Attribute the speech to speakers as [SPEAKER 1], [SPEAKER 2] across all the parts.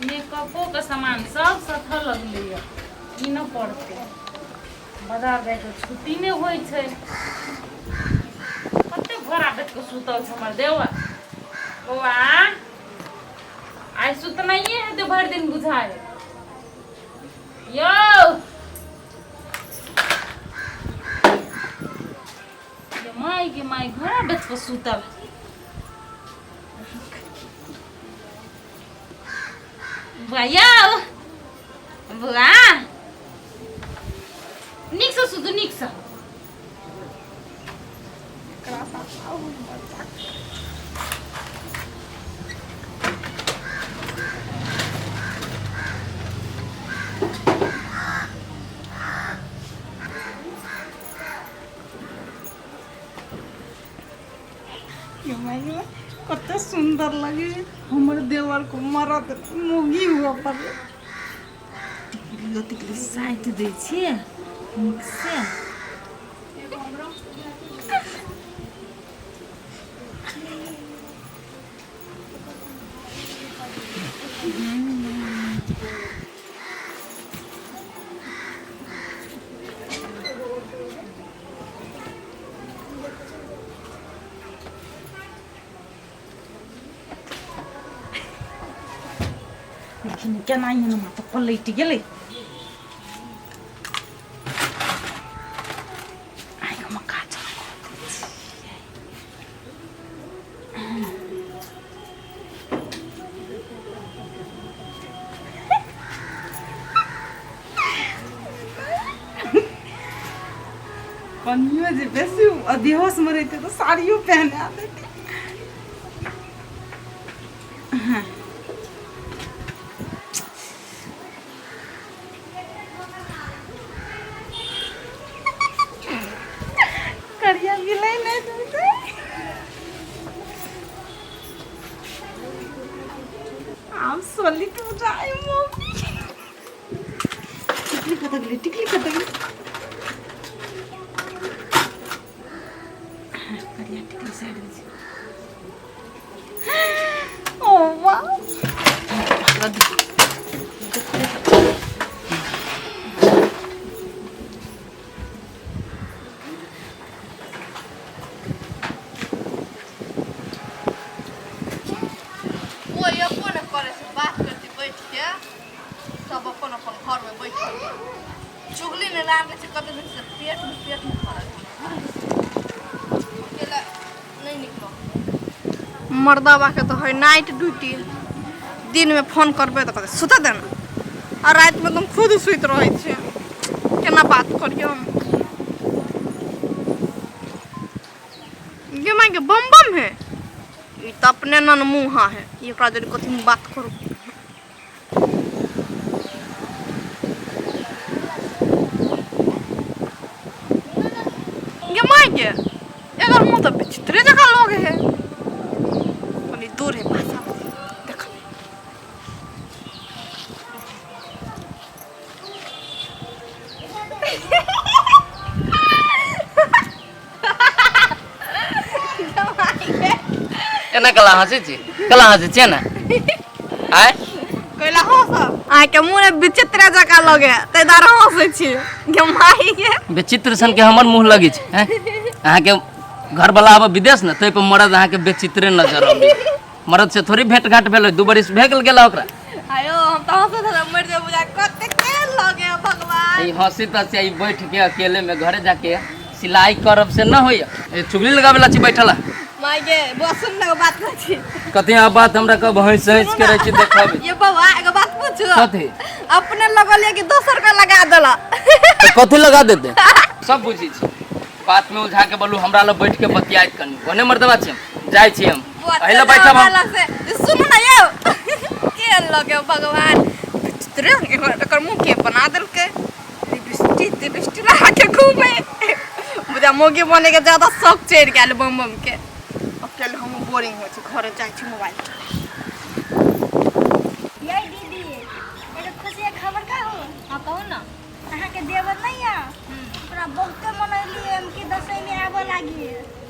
[SPEAKER 1] मेकअपो के सामान सब सथल लगले ई न पड़ते बाजार जाए के छुट्टी नहीं होई छे कते भरा बेट के सुतल छ हमर देवा बौआ आई सुत नहीं है तो भर दिन बुझाए यो के माई भरा बेट के सुतल बुआ बुआ नीक से सुतू नीक से कते सुंदर लगे हमर देवर को मरद मुगी हुआ पर लतिकली साइट दे छिए नीक से लेकिन क्या नहीं है ना तो पलट गेले कनियो जे बेसी अधिहोश में रहते तो साड़ियों पहने आते हाँ करिया गिलाई नहीं देते हम सोली टू जाए मम्मी टिकली कतगली करिया टिकली साइड में ओ वाह चुगली ने लाग से कत दिन से पेट में अकेला नहीं निकलो मर्दावा के तो है नाइट ड्यूटी दिन में फोन करबे तो कहते सुता देना और रात में तुम खुद सुत रहे छे केना बात करियो ये मां के बम बम है ई त अपने नन मुहा है ये एकरा जरी कथि बात करू ये अगर मुंह तो विचित्र जगह लोग है बड़ी दूर है भाषा देखो
[SPEAKER 2] एना कला हंसी छे ना आय
[SPEAKER 1] कइला हंस आ के मुंह में विचित्र जगह लगे ते दार हंसे छी के माई के
[SPEAKER 2] विचित्र सन के हमर मुंह लगी छे हैं अहाँ के घर वाला अब विदेश न तै पे मरद अहाँ के बेचित्रे नजर आबे मरद से थोड़ी भेंट घाट भेल 2 बरिस भे गेल ओकरा
[SPEAKER 1] आयो हम त हंसत था मर जे बुझा कते के लगे भगवान
[SPEAKER 2] ई हंसी त से ई बैठ के अकेले में घरे जाके सिलाई करब से न होय ए चुगली लगावेला छी बैठला
[SPEAKER 1] माई के बस सुन ना बात कर छी
[SPEAKER 2] कते आ बात हमरा कब हंस हंस करे छी देखब
[SPEAKER 1] ये बौआ एगो बात पूछो
[SPEAKER 2] कथि
[SPEAKER 1] अपने लगल कि दोसर का लगा देला
[SPEAKER 2] तो कथि लगा देते सब बुझी छी बात में उलझा के बोलू हमरा ल बैठ के बतियाइत कनी ओने मर्दवा छी जाय छी हम पहले बैठब हम
[SPEAKER 1] सुन ना यो के लगे भगवान चित्र एकर मुंह के बना देल के दृष्टि लगा के घूमे बुझा मोगी बने के ज्यादा शौक चढ़ गेल बम बम के अकेले हम बोरिंग हो छी घरे जाय छी मोबाइल
[SPEAKER 3] ये दीदी एगो खुशी खबर का हो हां कहू ना अहाँ के देवर नहीं है ओकरा बहुते मनैली हम कि दसई में आबे लागी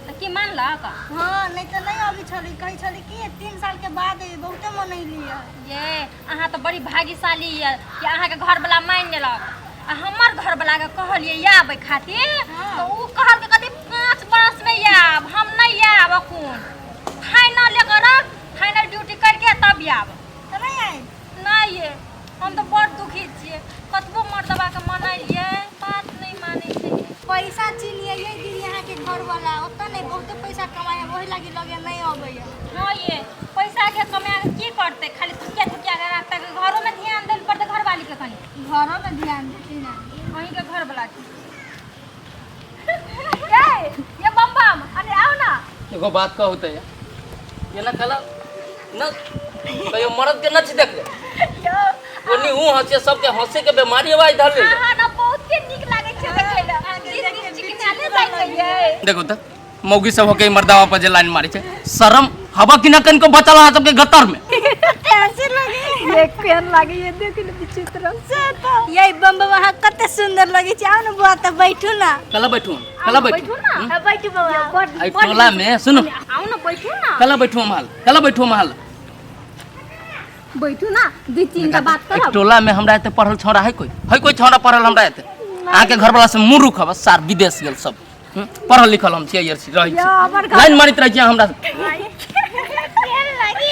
[SPEAKER 4] तो की मान ला का
[SPEAKER 3] हां नहीं तो नहीं अभी कही छली कि 3 साल के बाद बहुते मनैली है।
[SPEAKER 4] ये अहाँ तो बड़ी भाग्यशाली है कि अहाँ के घर वाला मान लेलक। आ हमर घर वाला के कहलिए आबे खातिर तो ऊ कहल के कथी 5 बरस में आब, हम नहीं आब अखुन। फाइनल लेकर रख, फाइनल ड्यूटी करके तब आब।
[SPEAKER 3] तो नहीं आई
[SPEAKER 4] नहीं ये हम तो बड़ दुखी छिए, कतबो मर्दबा के मनैलिए बात नहीं माने छै।
[SPEAKER 3] पैसा चिनिए ये दीदी यहाँ के घर वाला ओतना नहीं बहुते पैसा कमाए वही लगी लगे नहीं अबैया।
[SPEAKER 4] हाँ ये पैसा के कमा के की करते, खाली थुकिया थुकिया के रखते, घरों में ध्यान देल पड़ते घर वाली के कनी।
[SPEAKER 3] घरों में ध्यान देती ना
[SPEAKER 4] वहीं के घर वाला के ये बम बम अरे आओ ना।
[SPEAKER 2] एगो बात कहू त ये ना कला ना कहियो मर्द के नच देख ले ओनी हूं हंसे सबके हंसे के बीमारी आवाज धर ले।
[SPEAKER 4] हां ना बहुत के निक लागे छै देखेला। चिकनाले जाय छै।
[SPEAKER 2] देखो त मौगी सब होके मर्दावा पर जे लाइन मारी छै शर्म हवा कि ना कन को बचल हां सबके गतर में
[SPEAKER 3] कैसे लगे ये केन लागे ये देख ले विचित्र से तो ये बम वहां कते सुंदर लगे छै। आओ ना बुआ त बैठू ना।
[SPEAKER 2] कला बैठू कला बैठू
[SPEAKER 3] हां बैठू बाबा।
[SPEAKER 2] आई टोला में सुनो
[SPEAKER 4] आओ ना बैठू ना।
[SPEAKER 2] कला बैठू महल कला बैठू महल
[SPEAKER 4] बैठू ना 2-3 का बात करब।
[SPEAKER 2] टोला में हमरा एते पढ़ल छौड़ा है कोई छौड़ा पढ़ल हमरा एते आके घर वाला से मूर्ख हबस सार विदेश गेल सब पढ़ल लिखल हम छियै यार रही छी लाइन मारित रह छी हमरा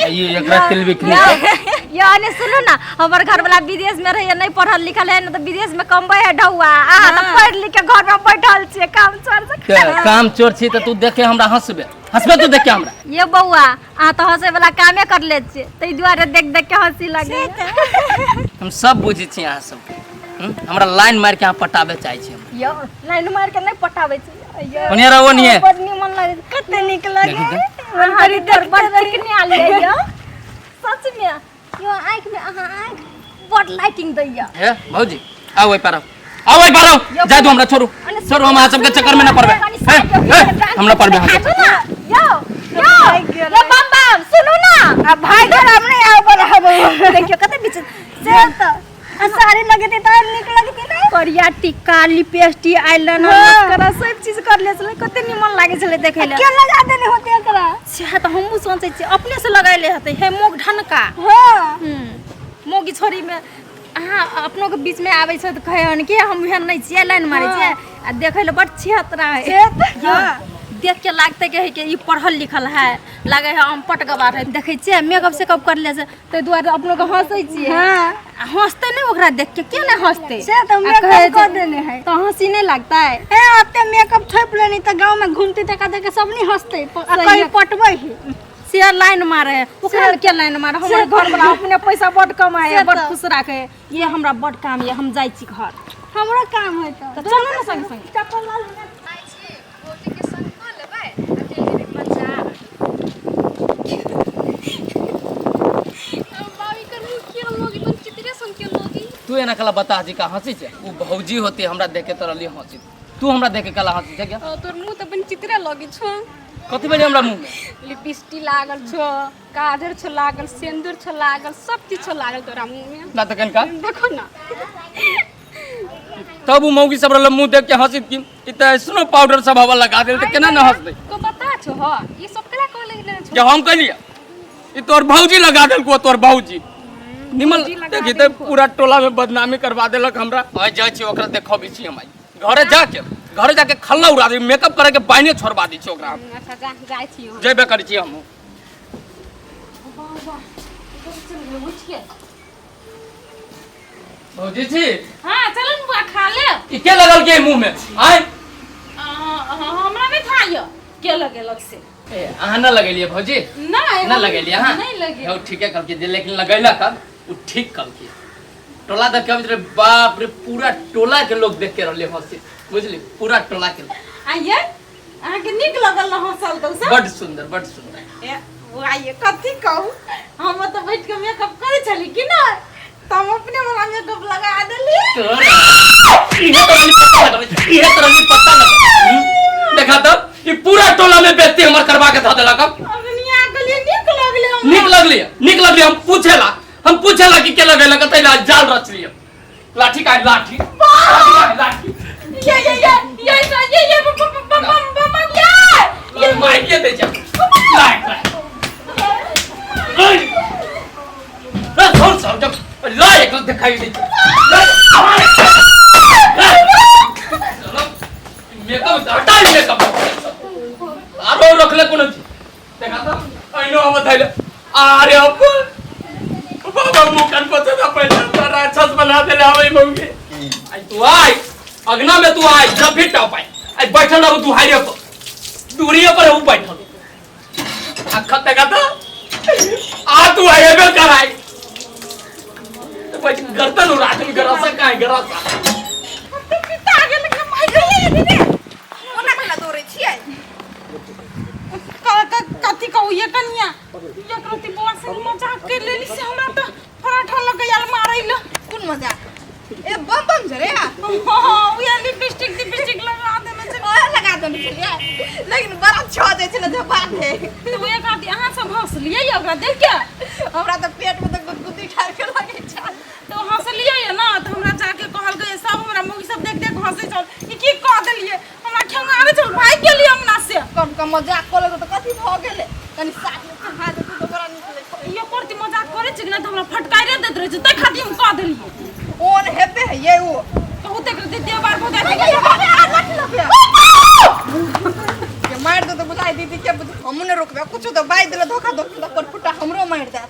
[SPEAKER 2] ये एकरा तिलबिक नहीं
[SPEAKER 4] या ने सुनो ना हमर घर वाला विदेश में रहे नहीं पढ़ल लिखल है ना तो विदेश में कमबै है ढौआ आ तो पढ़ लिख के घर में बैठल छे काम चोर से
[SPEAKER 2] काम चोर छी त तू देखे हमरा हंसबे तू देखे हमरा
[SPEAKER 4] ये बउआ आ तो हंसे वाला कामे कर ले छे तई दुआरे देख देख के हंसी लगे।
[SPEAKER 2] हम सब बुझी छी अहाँ सब हमरा लाइन मार के अहाँ पटाबे चाहे छी
[SPEAKER 4] यो लाइन मार के नहीं पटावे छे।
[SPEAKER 2] ओनिया रहो ओनिया
[SPEAKER 4] बड़ निमन लगे कते निक लगे हमारी दरबार देखने आले यो सच में यो आंख में अहाँ आंख बड़ लाइटिंग दैया
[SPEAKER 2] हे भौजी आओ पारो जा दो हमरा छोड़ू हम अहाँ सबके चक्कर में ना पड़बे हम ना पड़बे
[SPEAKER 4] यो यो बम बम सुनो ना
[SPEAKER 3] अब भाई घर हमने आओ पर
[SPEAKER 4] देखियो कते बीच
[SPEAKER 3] से तो साड़ी लगते तो निक लगती नहीं
[SPEAKER 4] करिया टिक्का लिपस्टिक आईलाइनर मस्कारा सब चीज कर ले छले कते निमन लागे छले देखे ले।
[SPEAKER 3] क्यों लगा देने होते एकरा
[SPEAKER 4] से त हमहु सोचे छी अपने से लगाइले हते हे मोग ढनका
[SPEAKER 3] हां
[SPEAKER 4] मोगी छोरी में अहाँ अपनों के बीच में आवे छ त कहे हन कि हम एहन नहीं छिए लाइन मारे छिए आ देखे ले बड़ छिहतरा है। हां देख के लागते के है कि ई पढ़ल लिखल है लागे है हम पट गवार है देखे छिए मेकअप से कब कर ले से ते दुआरे अपनों के हंसै छिए।
[SPEAKER 3] हां
[SPEAKER 4] हंसते नहीं ओकरा देख के क्यों नहीं हंसते
[SPEAKER 3] से तो मेकअप कर देने है
[SPEAKER 4] तो हंसी नहीं लगता है।
[SPEAKER 3] ए अपने मेकअप थोप लेनी तो गांव में घूमते तका देख सब नहीं हंसते कहीं पटबै ही
[SPEAKER 4] शेयर लाइन मारे ओकरा के लाइन मारे हमर घर वाला अपने पैसा बड़ कमाए है बड़ खुश रखे ये हमरा बड़ काम ये हम जाई छी घर
[SPEAKER 3] हमरो काम है
[SPEAKER 4] तो चलो ना संग संग
[SPEAKER 3] चप्पल ला लेना
[SPEAKER 1] आइ छी गोटी के संग कर लेबै अकेले बच्चा बाबी कर के लोगी बन चित्रे सुन के लोगी
[SPEAKER 2] तू एना कला बता जी का हंसी छे उ भौजी होती हमरा देखे तोरा लिए हंसी तू हमरा देखे कला हंसी छे क्या
[SPEAKER 1] तोर मुंह त बन चित्रे लगी छो
[SPEAKER 2] कथि बजे हमरा मुंह में
[SPEAKER 1] लिपस्टिक लागल छो काजर छो लागल सिंदूर छो लागल सब चीज छो लागल तोरा मुंह में
[SPEAKER 2] ना त कनका
[SPEAKER 1] देखो ना
[SPEAKER 2] तब उ मौगी सब रल मुंह देख के हंसी की इ त स्नो पाउडर सब हवा लगा दे त केना न हंसबे
[SPEAKER 1] तो बता छो ह ये सब केला को ले छो
[SPEAKER 2] जे हम कहलिए इ तोर भौजी लगा देल को तोर भौजी निमल देखि त पूरा टोला में बदनामी करवा देलक हमरा आ जाय छी ओकरा देखबी छी हम घरे जाके खल्ला उड़ा दे मेकअप करे के बाइने छोड़वा दी छी ओकरा
[SPEAKER 1] अच्छा जा जाय छी हम
[SPEAKER 2] जेबे करी छी हम भौजी जी
[SPEAKER 4] हां चलन बुआ खा ले
[SPEAKER 2] इ के लगल के मुंह में आय
[SPEAKER 4] हमरा में था ये के लगेलक से
[SPEAKER 2] ए अहाँ न लगेलिए भौजी
[SPEAKER 4] नहीं
[SPEAKER 2] न लगेलिए हां
[SPEAKER 4] नहीं लगे
[SPEAKER 2] हो ठीक है कल के लेकिन लगैला कब उ ठीक कल के टोला देख के रे बाप रे पूरा टोला के लोग देख के रहले हंसी बुझली पूरा टोला के
[SPEAKER 4] आइए अहाँ के निक लगल न हंसल तो सब
[SPEAKER 2] बड़ सुंदर
[SPEAKER 4] ए वो आइए कथी कहू हम तो बैठ के मेकअप करे चली कि ना तुम अपने वाला मेकअप लगा देली
[SPEAKER 2] इहे तरह की पत्ता लगा देखा तो ये पूरा टोला में बेइज्जती हमर करवा के ध देलक
[SPEAKER 4] अपनी आगली
[SPEAKER 2] निक लगले हम पूछेला कि के लगेला कतै जाल रच लियो लाठी का लाठी ये माइके दे जा लाइट छोड़ सब जब ला एक दिखाई दे मेकअप हटा मेकअप आरो रखले कोन छी देखा त आइनो अब थैले अरे अब बाबा मुकन पछे त पहिले राक्षस बना देले हवे मौगे आई तू आई अगना में तू आई जब भी टप आई बैठल रहो तू हाइरे पर दूरिये पर हूं बैठल अखत देखा त आ तू आएबे कराई तो પછી કરતા નો રાત में गरासा काहे गरासा
[SPEAKER 1] पिता गेल के माय गए दीदी ओना कला दोरे छियै
[SPEAKER 3] कथी कहू ये कनिया ये कृति बुआ से मजाक के लेली से हमरा तो पराठा लगे यार मारैल
[SPEAKER 1] कोन मजाक ए बम बम झरे
[SPEAKER 3] हां ये लिपस्टिक लगा देने से
[SPEAKER 1] ओए लगा देने छलिए लेकिन बड़ा छ दे छले जे बात है
[SPEAKER 3] तो ये खाती अहाँ सब हंसलिए ओकरा देख के
[SPEAKER 1] हमरा त पेट में त गुदगुदी ठार के लागे छ
[SPEAKER 3] तो हंसलिए है ना तो हमरा जाके कहल गए सब हमरा मुगी सब देख देख हंसे चल ई की कह देलिए हमरा खेंगारे चल भाग गेलिए हमरा से
[SPEAKER 1] कम मजाक करे त कथि भ गेले कनी साथ में खा दे तू तो बड़ा निकले
[SPEAKER 3] ये करती मजाक करे छ कि ना तो हमरा फटकारे देत रहे छ तै खाती हम कह देलिए
[SPEAKER 1] ओन हेबे ये वो
[SPEAKER 3] कहू ते करते देव बार बोदा
[SPEAKER 1] के मार दो तो बुलाई दीदी के हम ने रोकबे कुछ तो बाई देले धोखा धोखा पर फुटा हमरो मार दे